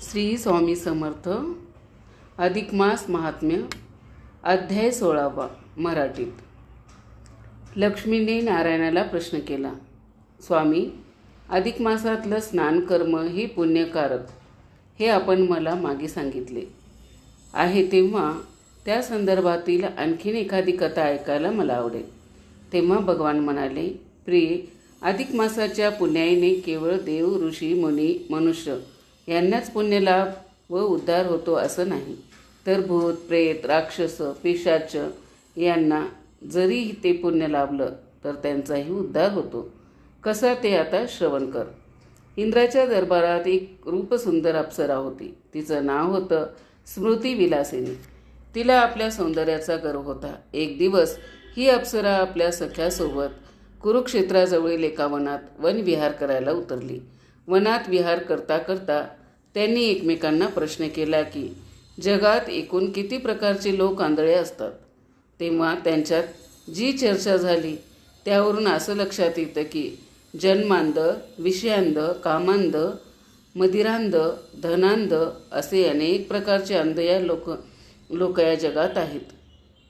श्री स्वामी समर्थ. अधिक मास महात्म्य. अध्याय 16. मराठीत. लक्ष्मीने नारायणाला प्रश्न केला, स्वामी, अधिक मासातलं स्नानकर्म ही पुण्यकारक हे आपण मला मागे सांगितले आहे, तेव्हा त्या संदर्भातील आणखीन एखादी कथा ऐकायला मला आवडेल. तेव्हा भगवान म्हणाले, प्रिय, अधिक मासाच्या पुण्याईने केवळ देव, ऋषी, मुनी, मनुष्य यांनाच पुण्यलाभ व उद्धार होतो असं नाही, तर भूत, प्रेत, राक्षस, पिशाच यांना जरी ते पुण्य लाभलं तर त्यांचाही उद्धार होतो. कसा ते आता श्रवण कर. इंद्राच्या दरबारात एक रूपसुंदर अप्सरा होती. तिचं नाव होतं स्मृतिविलासिनी. तिला आपल्या सौंदर्याचा गर्व होता. एक दिवस ही अप्सरा आपल्या सख्यासोबत कुरुक्षेत्राजवळील एका वनात वनविहार करायला उतरली. वनात विहार करता करता त्यांनी एकमेकांना प्रश्न केला की जगात एकूण किती प्रकारचे लोक आंधळे असतात. तेव्हा त्यांच्यात जी चर्चा झाली त्यावरून असं लक्षात येतं की जन्मांध, विषयांध, कामांध, मदिरांध, धनांध असे अनेक प्रकारचे अंध या लोक या जगात आहेत.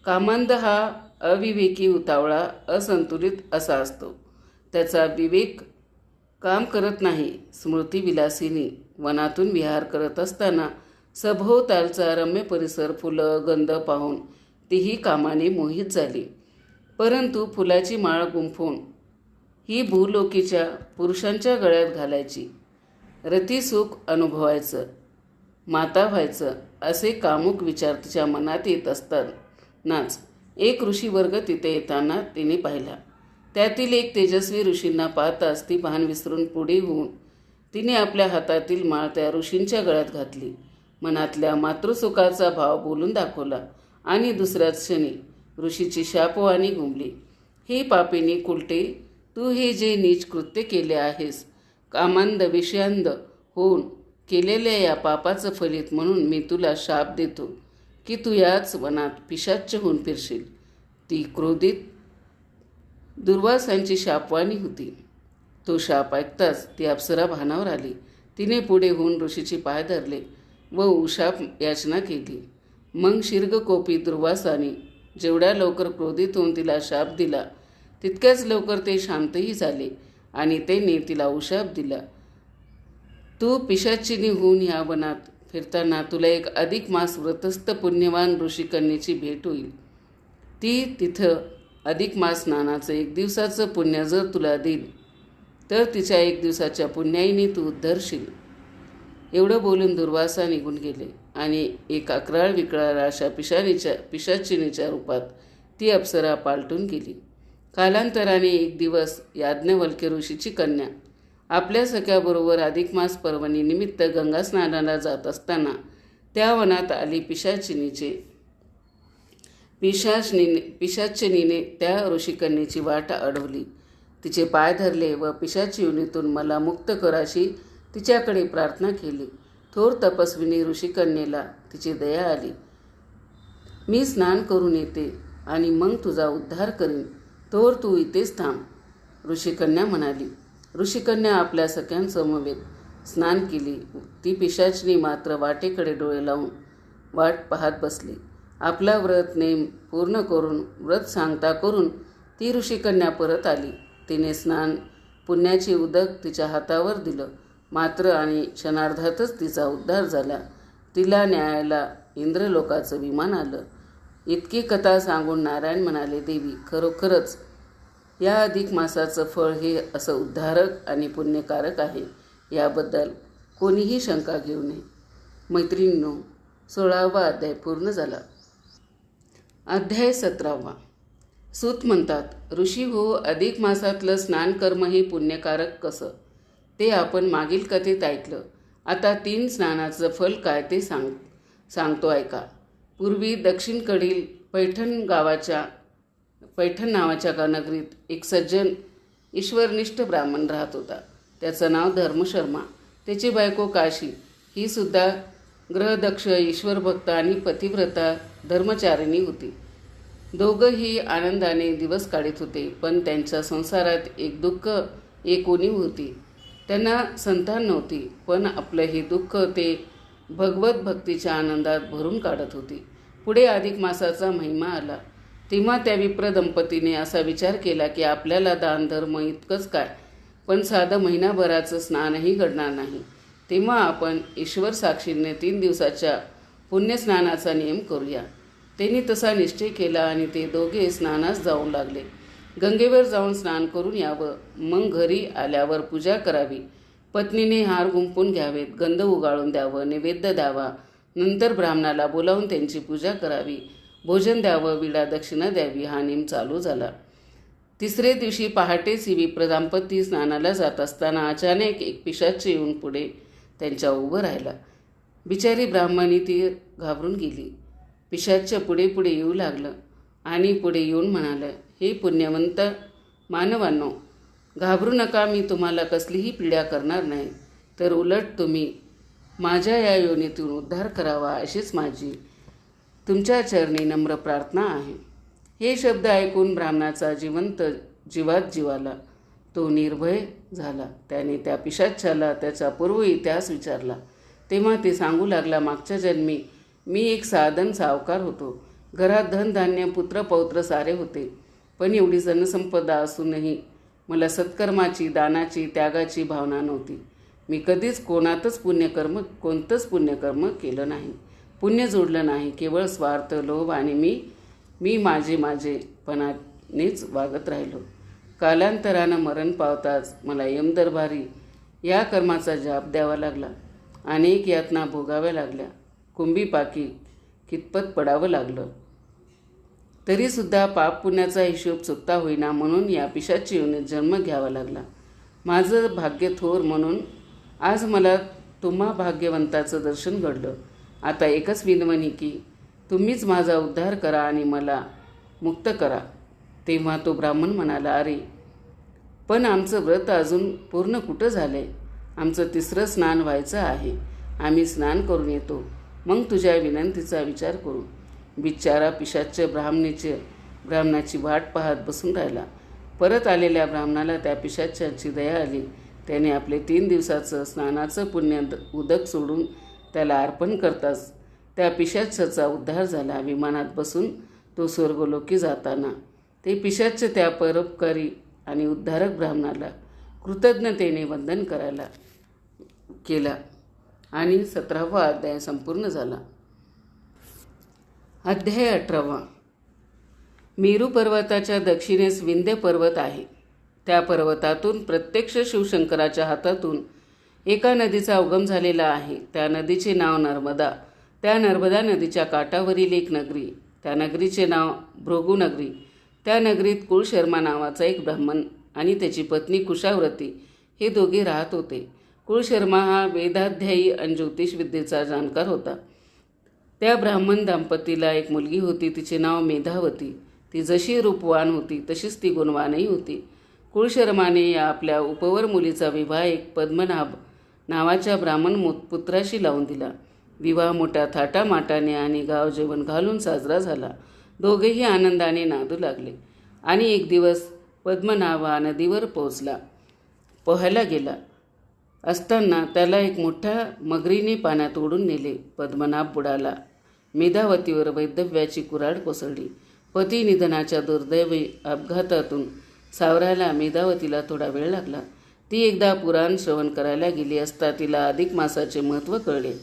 कामांध हा अविवेकी, उतावळा, असंतुलित असा असतो. त्याचा विवेक काम करत नाही. स्मृतिविलासिनी वनातून विहार करत असताना सभोवतालचा रम्य परिसर, फुलं, गंध पाहून तीही कामाने मोहित झाली. परंतु फुलाची माळ गुंफून ही भूलोकीच्या पुरुषांच्या गळ्यात घालायची, रतिसुख अनुभवायचं, माता व्हायचं असे कामुक विचार तिच्या मनात येत असतानाच एक ऋषीवर्ग तिथे येताना तिने पाहिला. त्यातील एक तेजस्वी ऋषींना पाहताच ती भान विसरून पुढे होऊन तिने आपल्या हातातील माळ त्या ऋषींच्या गळ्यात घातली. मनातल्या मातृसुखाचा भाव बोलून दाखवला आणि दुसऱ्याच क्षणी ऋषीची शापवाणी घुमली. हे पापिनी कुलटे, तू हे जे नीच कृत्य केले आहेस, कामांध, विषयांध होऊन केलेल्या या पापाचं फलित म्हणून मी तुला शाप देतो की तू याच वनात पिशाच्च होऊन फिरशील. ती क्रोधित दुर्वासांची शापवाणी होती. तो शाप ऐकताच ती अप्सरा भानावर आली. तिने पुढे होऊन ऋषीचे पाय धरले व उशाप याचना केली. मग शीर्घकोपी दुर्वासाने जेवढ्या लवकर क्रोधित होऊन तिला शाप दिला तितक्याच लवकर ते शांतही झाले आणि त्यांनी तिला उशाप दिला, तू पिशाचिनी होऊन ह्या वनात फिरताना तुला एक अधिक मास व्रतस्थ पुण्यवान ऋषिकन्येची भेट होईल. ती तिथं अधिक मास स्नानाचं 1 दिवसाचं पुण्य जर तुला देईल तर तिच्या 1 दिवसाच्या पुण्याईने तू उद्धरशील. एवढं बोलून दुर्वासा निघून गेले आणि एक अकराळ विकराळ अशा पिशाचिनीच्या रूपात ती अप्सरा पालटून गेली. कालांतराने एक दिवस याज्ञवल्क्य ऋषीची कन्या आपल्या सख्याबरोबर अधिक मास पर्वणी निमित्त गंगा स्नानाला जात असताना त्या वनात आली. पिशाचिनीने त्या ऋषिकन्येची वाट अडवली, तिचे पाय धरले व पिशाची योनीतून मला मुक्त कर अशी तिच्याकडे प्रार्थना केली. थोर तपस्विनी ऋषिकन्येला तिची दया आली. मी स्नान करून येते आणि मग तुझा उद्धार करीन, तोवर तू इथेच थांब, ऋषिकन्या म्हणाली. ऋषिकन्या आपल्या सख्यांसमवेत स्नान केली. ती पिशाचिनी मात्र वाटेकडे डोळे लावून वाट पाहत बसली. आपला व्रत नेम पूर्ण करून व्रत सांगता करून ती ऋषिकन्या परत आली. तिने स्नान पुण्याचे उदक तिच्या हातावर दिलं मात्र आणि क्षणार्धातच तिचा उद्धार झाला. तिला न्यायाला इंद्रलोकाचं विमान आलं. इतकी कथा सांगून नारायण म्हणाले, देवी, खरोखरच या अधिक मासाचं फळ हे असं उद्धारक आणि पुण्यकारक आहे, याबद्दल कोणीही शंका घेऊ नये. मैत्रिणींनो, 16वा अध्याय पूर्ण झाला. अध्याय 17. सूत म्हणतात, ऋषी हो, अधिक मासातलं स्नानकर्म हे पुण्यकारक कसं ते आपण मागील कथेत ऐकलं. आता 3 स्नानाचं फल काय ते सांगतो ऐका. पूर्वी दक्षिणकडील पैठण नावाच्या नगरीत एक सज्जन ईश्वरनिष्ठ ब्राह्मण राहत होता. त्याचं नाव धर्मशर्मा. त्याची बायको काशी ही सुद्धा ग्रहदक्ष, ईश्वरभक्त आणि पतिव्रता धर्मचारिणी होती. दोघंही आनंदाने दिवस काढत होते. पण त्यांच्या संसारात एक दुःख, एक उणीव होती. त्यांना संतान नव्हती. पण आपलं हे दुःख ते भगवत भक्तीच्या आनंदात भरून काढत होती. पुढे अधिक मासाचा महिमा आला. तेव्हा त्या विप्र दंपतीने असा विचार केला की आपल्याला दानधर्म इतकंच काय, पण साधं महिनाभराचं स्नानही घडणार नाही. तेव्हा आपण ईश्वर साक्षीने 3 दिवसाच्या पुण्यस्नानाचा नियम करूया. त्यांनी तसा निश्चय केला आणि ते दोघे स्नानास जाऊ लागले. गंगेवर जाऊन स्नान करून यावं, मग घरी आल्यावर पूजा करावी. पत्नीने हार गुंफून घ्यावेत, गंध उगाळून द्यावं, नैवेद्य द्यावा. नंतर ब्राह्मणाला बोलावून त्यांची पूजा करावी, भोजन द्यावं, विडा दक्षिणा द्यावी. हा नेम चालू झाला. तिसरे दिवशी पहाटेच ही विप्र दाम्पत्य स्नानाला जात असताना अचानक एक पिशाच येऊन पुढे त्यांच्या उभं राहिला. बिचारी ब्राह्मणी ती घाबरून गेली. पिशाच पुढे पुढे येऊ लागलं आणि पुढे येऊन म्हणालं, हे पुण्यवंत मानवांनो, घाबरू नका, मी तुम्हाला कसलीही पीडा करणार नाही, तर उलट तुम्ही माझ्या या योनीतून उद्धार करावा अशीच माझी तुमच्या चरणी नम्र प्रार्थना आहे. हे शब्द ऐकून ब्राह्मणाचा जिवंत जीवात जीवाला. तो निर्भय झाला. त्याने त्या पिशाच्याला त्याचा पूर्व इतिहास विचारला. तेव्हा ते सांगू लागला, मागच्या जन्मी मी एक साधन सावकार होतो. घरात धनधान्य पुत्रपौत्र सारे होते, पण एवढी जनसंपदा असूनही मला सत्कर्माची, दानाची, त्यागाची भावना नव्हती. मी कधीच कोणतंच पुण्यकर्म केलं नाही, पुण्य जोडलं नाही. केवळ स्वार्थ, लोभ आणि मी माझेपणानेच वागत राहिलो. कालांतरानं मरण पावताच मला यमदरबारी या कर्माचा जाप द्यावा लागला. अनेक यातना भोगाव्या लागल्या. कुंभीपाकी कितपत पडावं लागलं. तरीसुद्धा पाप पुण्याचा हिशोब चुकता होईना म्हणून या पिशाची योनीत जन्म घ्यावा लागला. माझं भाग्य थोर म्हणून आज मला तुम्हा भाग्यवंताचं दर्शन घडलं. आता एकच विनवणी की तुम्हीच माझा उद्धार करा आणि मला मुक्त करा. तेव्हा तो ब्राह्मण म्हणाला, अरे पण आमचं व्रत अजून पूर्ण कुठं झालंय? आमचं 3रं स्नान व्हायचं आहे. आम्ही स्नान करून येतो, मग तुझ्या विनंतीचा विचार करू. बिचारा पिशाच्य ब्राह्मणाची वाट पाहत बसून राहिला. परत आलेल्या ब्राह्मणाला त्या पिशाच्याची दया आली. त्याने आपले 3 दिवसाचं स्नानाचं पुण्य उदक सोडून त्याला अर्पण करताच त्या पिशाच्याचा उद्धार झाला. विमानात बसून तो स्वर्गलोकी जाताना ते पिशाच्य त्या परोपकारी आणि उद्धारक ब्राह्मणाला कृतज्ञतेने वंदन करायला केला आणि 17वा अध्याय संपूर्ण झाला. अध्याय 18. मेरू पर्वताच्या दक्षिणेस विंध्य पर्वत आहे. त्या पर्वतातून प्रत्यक्ष शिवशंकराच्या हातातून एका नदीचा उगम झालेला आहे. त्या नदीचे नाव नर्मदा. त्या नर्मदा नदीच्या काठावरील एक नगरी, त्या नगरीचे नाव भृगुनगरी. त्या नगरीत कुळशर्मा नावाचा एक ब्राह्मण आणि त्याची पत्नी कुशाव्रती हे दोघे राहत होते. कुळशर्मा हा वेदाध्यायी आणि ज्योतिष विद्येचा जाणकार होता. त्या ब्राह्मण दाम्पतीला एक मुलगी होती. तिचे नाव मेधावती. ती जशी रूपवान होती तशीच ती गुणवानही होती. कुळशर्माने या आपल्या उपवर मुलीचा विवाह एक पद्मनाभ नावाच्या ब्राह्मण पुत्राशी लावून दिला. विवाह मोठ्या थाटामाटाने आणि गाव जेवण घालून साजरा झाला. दोघेही आनंदाने नांदू लागले. आणि एक दिवस पद्मनाभ हा नदीवर पोहायला गेला असताना त्याला एक मोठ्या मगरीने पाण्यात ओढून नेले. पद्मनाभ बुडाला. मेधावतीवर वैधव्याची कुऱ्हाड कोसळली. पती निधनाच्या दुर्दैवी अपघातातून सावरायला मेधावतीला थोडा वेळ लागला. ती एकदा पुराण श्रवण करायला गेली असता तिला अधिक मासाचे महत्त्व कळले.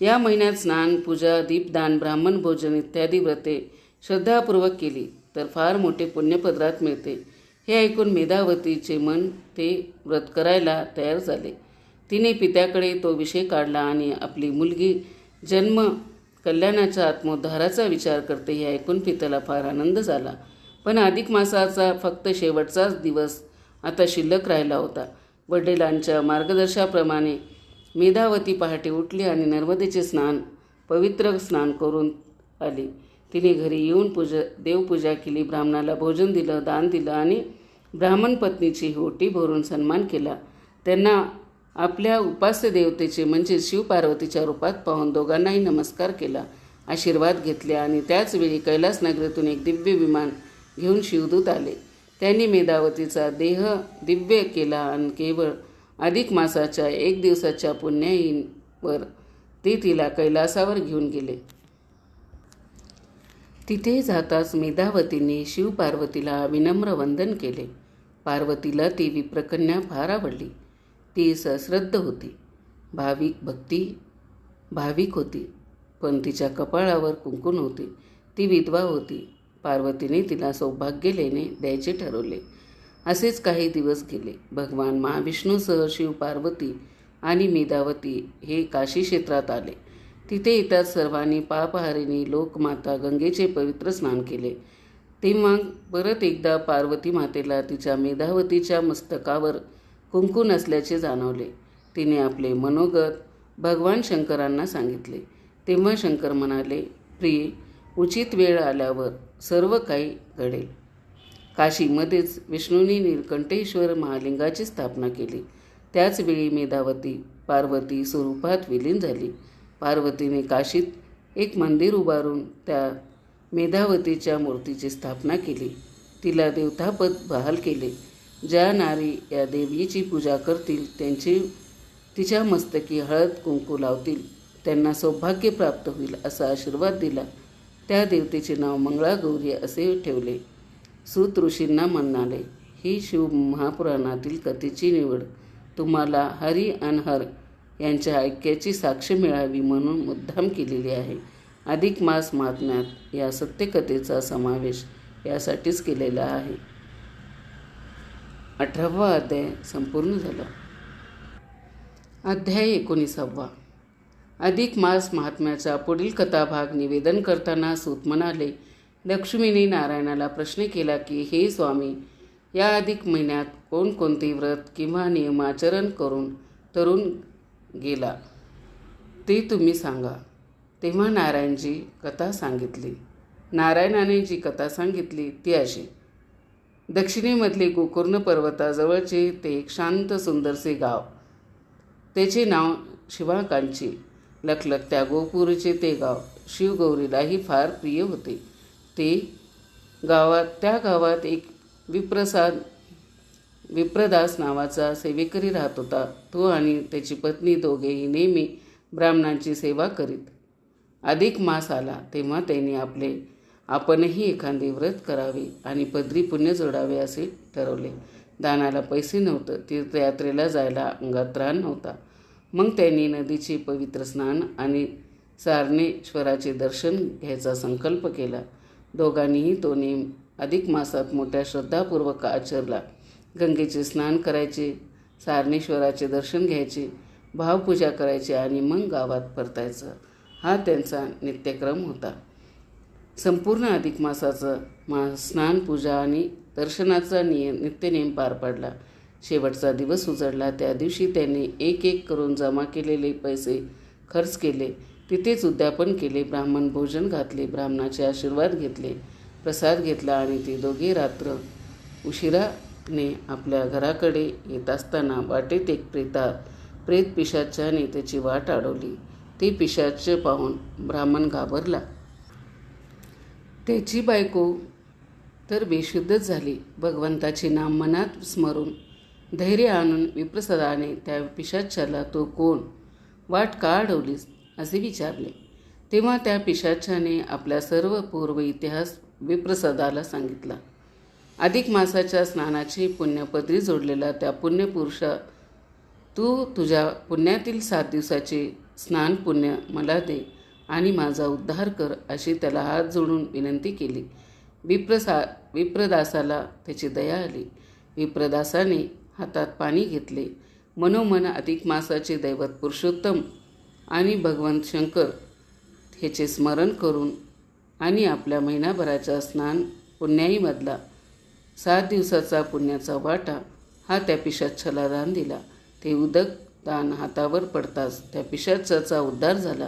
या महिन्यात स्नान, पूजा, दीपदान, ब्राह्मण भोजन इत्यादी व्रते श्रद्धापूर्वक केली तर फार मोठे पुण्यपदरात मिळते. हे ऐकून मेधावतीचे मन ते व्रत करायला तयार झाले. तिने पित्याकडे तो विषय काढला आणि आपली मुलगी जन्म कल्याणाच्या आत्मोद्धाराचा विचार करते हे ऐकून पित्याला फार आनंद झाला. पण अधिक मासाचा फक्त शेवटचाच दिवस आता शिल्लक राहिला होता. वडिलांच्या मार्गदर्शनाप्रमाणे मेधावती पहाटे उठली आणि नर्मदेचे पवित्र स्नान करून आली. तिने घरी येऊन देवपूजा केली, ब्राह्मणाला भोजन दिलं, दान दिलं आणि ब्राह्मण पत्नीची ओटी भरून सन्मान केला. त्यांना आपल्या उपास्य देवतेचे म्हणजे शिवपार्वतीच्या रूपात पाहून दोघांनाही नमस्कार केला, आशीर्वाद घेतले आणि त्याच वेळी कैलास नगरीतून एक दिव्य विमान घेऊन शिवदूत आले. त्यांनी मेधावतीचा देह दिव्य केला आणि केवळ अधिक मासाच्या 1 दिवसाच्या पुण्याईवर ते तिला कैलासावर घेऊन गेले. तिथे जाताच मेधावतीने शिवपार्वतीला विनम्र वंदन केले. पार्वतीला ती विप्रकन्या फार आवडली. ती सश्रद्ध होती, भाविक होती, पण तिच्या कपाळावर कुंकू नव्हते. ती विधवा होती. पार्वतीने तिला सौभाग्य लेणे द्यायचे ठरवले. असेच काही दिवस गेले. भगवान महाविष्णूसह शिव, पार्वती आणि मेधावती हे काशी क्षेत्रात आले. तिथे येताच सर्वांनी पापहारिणी लोकमाता गंगेचे पवित्र स्नान केले. तेव्हा परत एकदा पार्वती मातेला तिच्या मेधावतीच्या मस्तकावर कुंकू नसल्याचे जाणवले. तिने आपले मनोगत भगवान शंकरांना सांगितले. तेव्हा शंकर म्हणाले, प्रिय, उचित वेळ आल्यावर सर्व काही घडेल. काशीमध्येच विष्णूंनी नीलकंठेश्वर महालिंगाची स्थापना केली. त्याचवेळी मेधावती पार्वती स्वरूपात विलीन झाली. पार्वतीने काशीत एक मंदिर उभारून त्या मेधावतीच्या मूर्तीची स्थापना केली. तिला देवतापद बहाल केले. ज्या नारी या देवीची पूजा करतील, तिच्या मस्तकी हळद कुंकू लावतील, त्यांना सौभाग्य प्राप्त होईल असा आशीर्वाद दिला. त्या देवतेचे नाव मंगळागौरी असे ठेवले. सूत ऋषींना म्हणाले, ही शिव महापुराणातील कथेची निवड तुम्हाला हरी आणि हर यांच्या ऐक्याची साक्ष मिळावी म्हणून मुद्दाम केलेली आहे. अधिक मास महात्म्यात या सत्यकथेचा समावेश यासाठीच केलेला आहे. 18वा अध्याय संपूर्ण झाला. अध्याय 19. अधिक मास महात्म्याचा पुढील कथाभाग निवेदन करताना सूत म्हणाले, लक्ष्मीने नारायणाला प्रश्न केला की, हे स्वामी, या अधिक महिन्यात कोणकोणते व्रत किंवा नियमाचरण करून तरुण गेला ते तुम्ही सांगा. तेव्हा नारायणाने जी कथा सांगितली ती अशी. दक्षिणेमधले गोकर्ण पर्वताजवळचे ते एक शांत सुंदरसे गाव. त्याचे नाव शिवाकांची. लखलखत्या गोपुरीचे ते गाव शिवगौरीलाही फार प्रिय होते. त्या गावात एक विप्रदास नावाचा सेवेकरी राहत होता. तो आणि त्याची पत्नी दोघेही नेहमी ब्राह्मणांची सेवा करीत. अधिक मास आला तेव्हा त्यांनी आपणही एखादे व्रत करावे आणि पदरी पुण्य जोडावे असे ठरवले. दानाला पैसे नव्हते, तीर्थयात्रेला जायला अंगात त्राण नव्हता. मग त्यांनी नदीचे पवित्र स्नान आणि सारणेश्वराचे दर्शन घ्यायचा संकल्प केला. दोघांनीही तो नेम अधिक मासात मोठ्या श्रद्धापूर्वक आचरला. गंगेचे स्नान करायचे, सारणेश्वराचे दर्शन घ्यायचे, भावपूजा करायची आणि मग गावात परतायचं, हा त्यांचा नित्यक्रम होता. संपूर्ण अधिक मासाचा स्नान, पूजा आणि दर्शनाचा नित्यनेम पार पडला. शेवटचा दिवस उजडला. त्या दिवशी त्यांनी एक एक करून जमा केलेले पैसे खर्च केले. तिथेच उद्यापन केले. ब्राह्मण भोजन घातले, ब्राह्मणाचे आशीर्वाद घेतले, प्रसाद घेतला आणि ते दोघे रात्र उशिराने आपल्या घराकडे येत असताना वाटेत एक प्रेत पिशाच्याने त्याची वाट अडवली. ते पिशाच पाहून ब्राह्मण घाबरला. त्याची बायको तर बेशुद्धच झाली. भगवंताचे नाम मनात स्मरून धैर्य आणून विप्रसदाने त्या पिशाच्याला, तो कोण, वाट का अडवलीस असे विचारले. तेव्हा त्या पिशाच्याने आपला सर्व पूर्व इतिहास विप्रसदाला सांगितला. अधिक मासाच्या स्नानाचे पुण्य पदरी जोडलेला त्या पुण्यपुरुषा, तू तुझ्या पुण्यातील 7 दिवसाचे स्नान पुण्य मला दे आणि माझा उद्धार कर अशी त्याला हात जोडून विनंती केली. विप्रदासाला त्याची दया आली. विप्रदासाने हातात पाणी घेतले. मनोमन अधिक मासाचे दैवत पुरुषोत्तम आणि भगवंत शंकर ह्याचे स्मरण करून आणि आपल्या महिनाभराच्या स्नान पुण्याईमधला 7 दिवसाचा पुण्याचा वाटा हा त्या पिशाच्याला दान दिला. ते उदक दान हातावर पडताच त्या पिशाचाचा उद्धार झाला.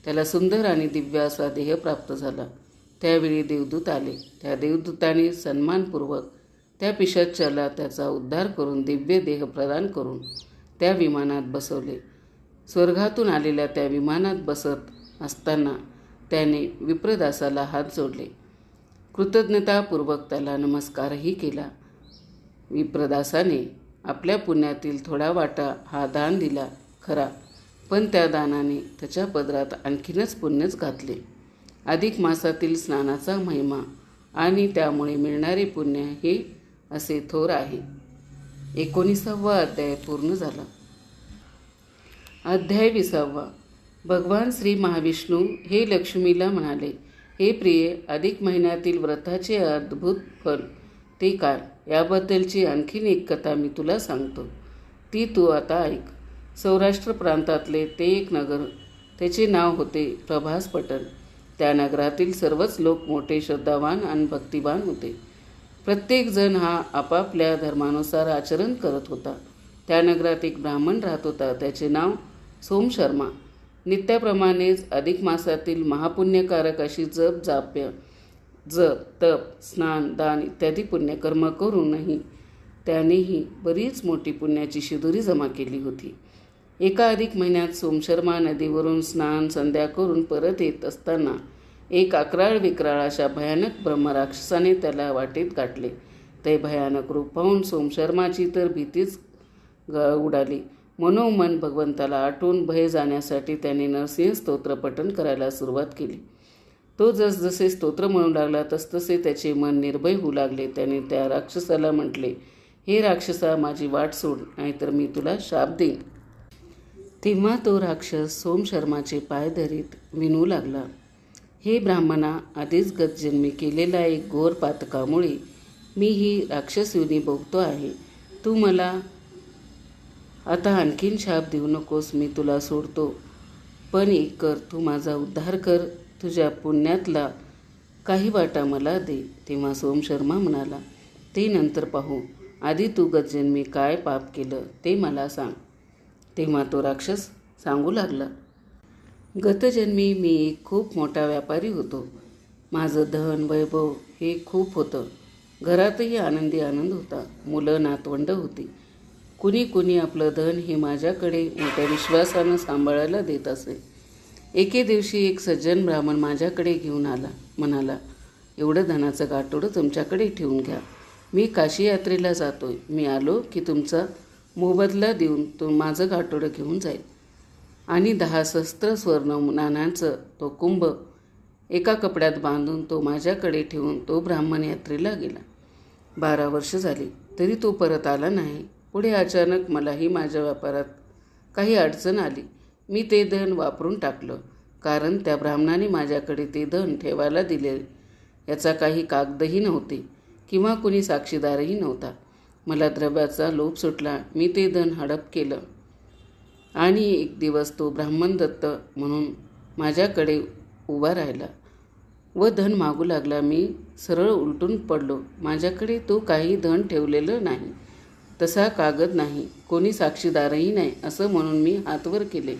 त्याला सुंदर आणि दिव्य असा देह प्राप्त झाला. त्यावेळी देवदूत आले. त्या देवदूताने सन्मानपूर्वक त्या पिशाच्याला त्याचा उद्धार करून दिव्य देह प्रदान करून त्या विमानात बसवले. स्वर्गातून आलेल्या त्या विमानात बसत असताना त्याने विप्रदासाला हात जोडले. कृतज्ञतापूर्वक त्याला नमस्कारही केला. विप्रदासाने आपल्या पुण्यातील थोडा वाटा हा दान दिला खरा, पण त्या दानाने त्याच्या पदरात आणखीनच पुण्यच घातले. अधिक मासातील स्नानाचा महिमा आणि त्यामुळे मिळणारे पुण्य हे असे थोर आहे. 19वा अध्याय पूर्ण झाला. अध्याय 20. भगवान श्री महाविष्णू हे लक्ष्मीला म्हणाले, हे प्रिये, अधिक महिन्यातील व्रताचे अद्भुत फल ते काय याबद्दलची आणखीन एक कथा मी तुला सांगतो. ती तू आता ऐक. सौराष्ट्र प्रांतातले ते एक नगर, त्याचे नाव होते प्रभासपटन. त्या नगरातील सर्वच लोक मोठे श्रद्धावान आणि भक्तिवान होते. प्रत्येक जण हा आपापल्या धर्मानुसार आचरण करत होता. त्या नगरात एक ब्राह्मण राहत होता. त्याचे नाव सोमशर्मा. नित्याप्रमाणेच अधिक मासातील महापुण्यकारक अशी जप, तप, स्नान, दान इत्यादी पुण्यकर्म करूनही त्यानेही बरीच मोठी पुण्याची शिदोरी जमा केली होती. एका अधिक महिन्यात सोमशर्मा नदीवरून स्नान संध्या करून परत येत असताना एक अक्राळ विक्राळ अशा भयानक ब्रह्मराक्षसाने त्याला वाटेत गाठले. ते भयानक रूप पाहून सोमशर्माची तर भीतीच उडाली. मनोमन भगवंताला आठवून भय जाण्यासाठी त्याने नरसिंह स्तोत्र पठण करायला सुरुवात केली. तो जसजसे स्तोत्र म्हणू लागला तसतसे त्याचे मन निर्भय होऊ लागले. त्याने त्या राक्षसाला म्हटले, हे राक्षसा, माझी वाट सोड, नाहीतर मी तुला शाप देईन. तेव्हा तो राक्षस सोमशर्माचे पाय धरीत विनू लागला, हे ब्राह्मणा, आधीच गतजन्मी केलेला एक घोर पातकामुळे मी ही राक्षसयोनी भोगतो आहे. तू मला आता आणखीन शाप देऊ नकोस. मी तुला सोडतो, पण एक कर, तू माझा उद्धार कर. तुझ्या पुण्यातला काही वाटा मला दे. तेव्हा सोमशर्मा म्हणाला, ते नंतर पाहू. आधी तू गतजन्मी काय पाप केलं ते मला सांग. तेव्हा तो राक्षस सांगू लागला, गतजन्मी मी एक खूप मोठा व्यापारी होतो. माझं धन वैभव हे खूप होतं. घरातही आनंदी आनंद होता. मुलं नातवंड होती. कुणी आपलं धन हे माझ्याकडे मोठ्या विश्वासानं सांभाळायला देत असे. एके दिवशी एक सज्जन ब्राह्मण माझ्याकडे घेऊन आला. म्हणाला, एवढं धनाचं गाठोडं तुमच्याकडे ठेवून घ्या. मी काशी यात्रेला जातोय. मी आलो की तुमचा मोबदला देऊन तो माझं गाठोडं घेऊन जाईल. आणि 10 सहस्त्र स्वर्ण नाण्यांचं तो कुंभ एका कपड्यात बांधून तो माझ्याकडे ठेवून तो ब्राह्मण यात्रेला गेला. 12 वर्ष झाली तरी तो परत आला नाही. पुढे अचानक मलाही माझ्या व्यापारात काही अडचण आली. मी ते धन वापरून टाकलं, कारण त्या ब्राह्मणाने माझ्याकडे ते धन ठेवायला दिले याचा काही कागदही नव्हते किंवा कुणी साक्षीदारही नव्हता. मला द्रव्याचा लोभ सुटला. मी ते धन हडप केलं आणि एक दिवस तो ब्राह्मण दत्त म्हणून माझ्याकडे उभा राहिला व धन मागू लागला. मी सरळ उलटून पडलो. माझ्याकडे तो काही धन ठेवलेलं नाही, तसा कागद नाही, कोणी साक्षीदारही नाही असं म्हणून मी हात वर केले.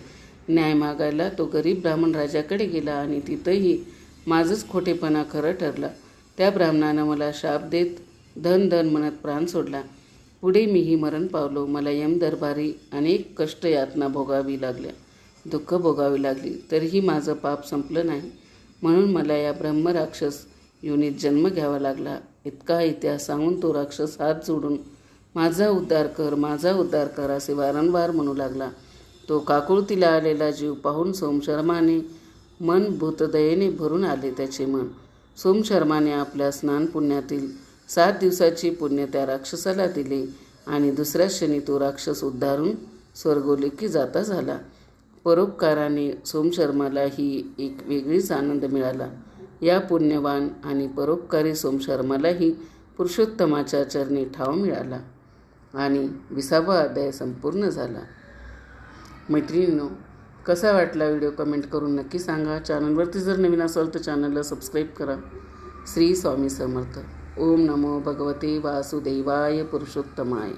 न्याय मागायला तो गरीब ब्राह्मण राजाकडे गेला आणि तिथंही माझंच खोटेपणा खरं ठरला. त्या ब्राह्मणानं मला शाप देत धन म्हणत प्राण सोडला. पुढे मीही मरण पावलो. मला यमदरबारी अनेक कष्ट यातना भोगावी लागल्या, दुःख भोगावी लागली, तरीही माझं पाप संपलं नाही. म्हणून मला या ब्रह्मराक्षस योनीत जन्म घ्यावा लागला. इतका इतिहास सांगून तो राक्षस हात जोडून माझा उद्धार कर, माझा उद्धार कर असे वारंवार म्हणू लागला. तो काकुळतीला आलेला जीव पाहून सोमशर्माने मन भूतदयेने भरून आले त्याचे मन. सोमशर्माने आपल्या स्नान पुण्यातील 7 दिवसाची पुण्य त्या राक्षसाला दिले आणि दुसऱ्या क्षणी तो राक्षस उद्धारून स्वर्गलोकी जाता झाला. परोपकाराने सोमशर्मालाही एक वेगळीच आनंद मिळाला. या पुण्यवान आणि परोपकारी सोमशर्मालाही पुरुषोत्तमाच्या चरणी ठाव मिळाला. आणि 20वा अध्याय संपूर्ण झाला. मैत्रिणींनो, कसा वाटला व्हिडिओ कमेंट करून नक्की सांगा. चॅनलवरती जर नवीन असाल तर चॅनलला सबस्क्राईब करा. श्री स्वामी समर्थ. ओम नमो भगवते वासुदेवाय पुरुषोत्तमाय.